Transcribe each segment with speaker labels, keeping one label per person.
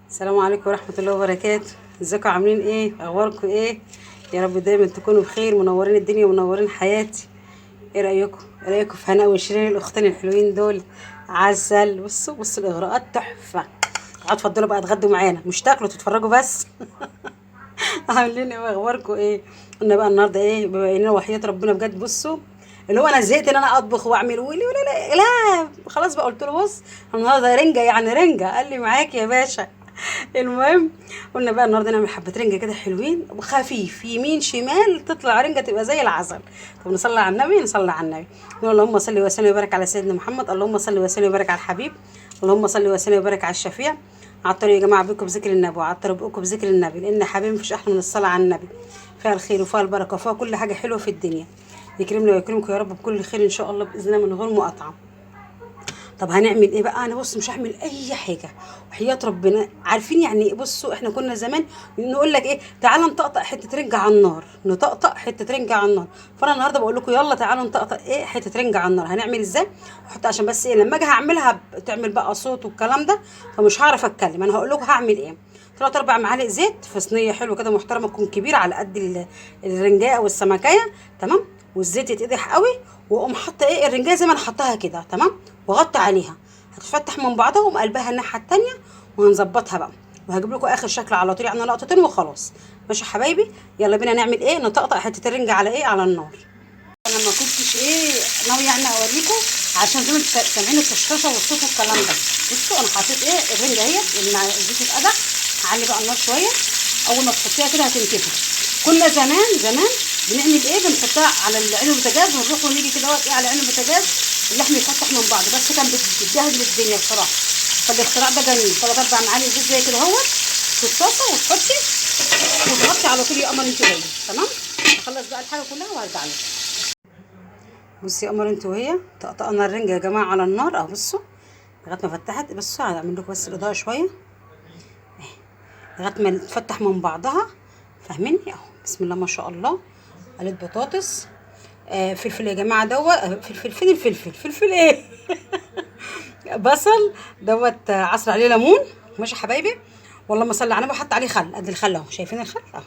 Speaker 1: السلام عليكم ورحمة الله وبركاته. ازيكم عاملين ايه؟ اخباركم ايه؟ يا رب دايما تكونوا بخير، منورين الدنيا ومنورين حياتي. ايه رأيكم؟ ايه رأيكم في هناء وشيرين الاختين الحلوين دول؟ عسل. بصوا الاغراءات تحفة. اقعدوا اتفضلوا بقى اتغدوا معانا، مش تاكلوا تتفرجوا بس. عاملين ايه واخباركم ايه؟ قلنا بقى النهارده ايه بما اننا وحياة ربنا بجد. بصوا اللي هو انا زهقت ان انا اطبخ واعمل ولا لا لا، خلاص بقى قلت له بص النهارده رنجه، يعني رنجه. قال لي معاك يا باشا. المهم قلنا بقى النهارده نعمل حبه رنجه كده حلوين وخفيف، يمين شمال تطلع رنجه تبقى زي العسل. طب نصلي على النبي، نصلي على النبي. نقول اللهم صل وسلم وبارك على سيدنا محمد. اللهم صل وسلم وبارك على الحبيب. اللهم صل وسلم وبارك على الشفيع. عطروا يا جماعه بكم بذكر النبي، وعطروا بقكم بذكر النبي، لان حبيبي مفيش احلى من الصلاه على النبي. فيها الخير وفيها البركه وفيها كل حاجه حلوه في الدنيا. يكرمنا ويكرمكم يا رب بكل خير ان شاء الله باذن الله من غير مقاطعه. طب هنعمل ايه بقى؟ انا بص مش هعمل اي حاجه وحياه ربنا. عارفين يعني بصوا احنا كنا زمان نقول لك ايه، تعالى نطقطق حته رنجه على النار، نطقطق حته رنجه على النار. فانا النهارده بقول لكم يلا تعالوا نطقطق ايه حته رنجه على النار. هنعمل ازاي؟ احط عشان بس ايه لما اجي هعملها تعمل بقى صوت والكلام ده، فمش هعرف اتكلم. انا هقول لكم هعمل ايه. 3 4 معالق زيت في صينيه حلوه كده محترمه، تكون كبيره على قد الرنجايه او السمكيه، تمام. والزيت يتقدح قوي، واقوم حاطه ايه الرنجايه زي ما انا حطاها كده، تمام. واغطي عليها، هتفتح من بعضها ومقلبها الناحيه التانيه، وهنظبطها بقى. وهجيب لكم اخر شكل على طول، يعني لقطتين وخلاص. ماشي يا حبايبي، يلا بينا نعمل ايه، نطقطق حته الرنجه على ايه، على النار. انا ما كنتش ايه ناوي يعني اوريكم، عشان زي ما انتوا سامعين الطشطشه والصوت والكلام ده. بصوا انا حطيت ايه الرنجه اهي مع الزيت اتقدح. هعلي بقى النار شويه. اول ما تحطيها كده هتنتفخ. كنا زمان بنعمل ايه، بنحطها على عين البوتاجاز ونروح ونيجي كده ايه على عين البوتاجاز، اللحم يفتح من بعض، بس كان بتجهز للدنيا بصراحه. فالاختراع ده جميل. 3 4 معالق زيت زي كده اهوت في الطاسه، وتحطي وتغطي على طول يا قمر انت وهي، تمام. اخلص بقى الحاجه كلها وهرجع لك. بصي يا قمر انت وهي، طقطقنا الرنجه يا جماعه على النار اهو. بصوا لغايه ما فتحت. بصوا هعمل لكم بس الاضاءه شويه لغايه ما تفتح من بعضها، فاهميني اهو. بسم الله ما شاء الله. قلت بطاطس، فلفل يا جماعه فلفل ايه. بصل دوت، عصر عليه ليمون. ماشي يا حبايبي، والله ما صل على النبي. حط عليه خل قد الخل اهو، شايفين الخل اهو،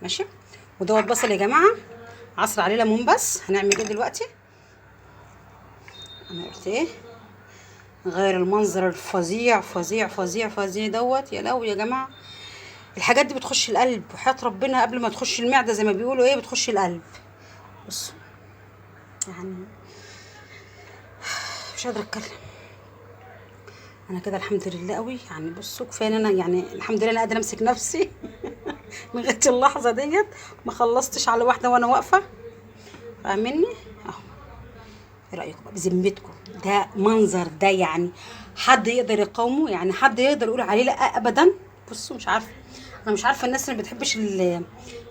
Speaker 1: ماشي. ودوت بصل يا جماعه، عصر عليه ليمون. بس هنعمل ايه دلوقتي؟ انا قلت ايه، غير المنظر الفظيع فظيع فظيع فظيع دوت. يا لهوي يا جماعه، الحاجات دي بتخش القلب وحياة ربنا، قبل ما تخش المعده زي ما بيقولوا ايه بتخش القلب. بصوا يعني مش قادره اتكلم انا كده، الحمد لله قوي يعني. بصوا كفايه ان انا يعني الحمد لله انا قادره امسك نفسي. لغايه اللحظه ديت ما خلصتش على واحده وانا واقفه، فاهمني اهو. ايه رايكم بقى بذمتكم؟ ده منظر ده يعني حد يقدر يقاومه؟ يعني حد يقدر يقول عليه لا ابدا؟ بصوا مش عارفه، انا مش عارفه الناس اللي ما بتحبش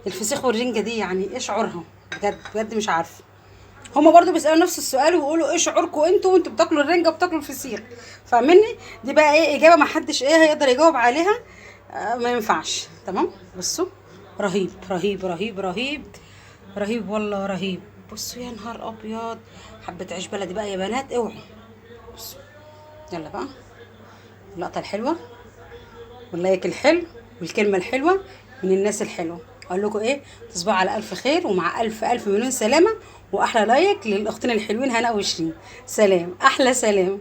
Speaker 1: الفسيخ والرنجه دي يعني ايه شعورها، بجد بجد مش عارفه. هما برضو بيسالوا نفس السؤال ويقولوا ايه شعوركم انتوا وانتوا بتاكلوا الرنجه وبتاكلوا الفسيخ، فاهمني؟ دي بقى ايه اجابه ما حدش ايه هيقدر يجاوب عليها. ما ينفعش، تمام. بصوا رهيب رهيب رهيب رهيب رهيب والله رهيب. بصوا يا نهار ابيض، حبه عيش بلدي بقى يا بنات اوعوا. بصوا يلا بقى اللقطه الحلوه واللايك الحلو والكلمه الحلوه من الناس الحلوه. اقول لكم ايه، تصبحوا على الف خير ومع الف الف مليون سلامه. واحلى لايك للاختين الحلوين هنا وشيرين. سلام، احلى سلام.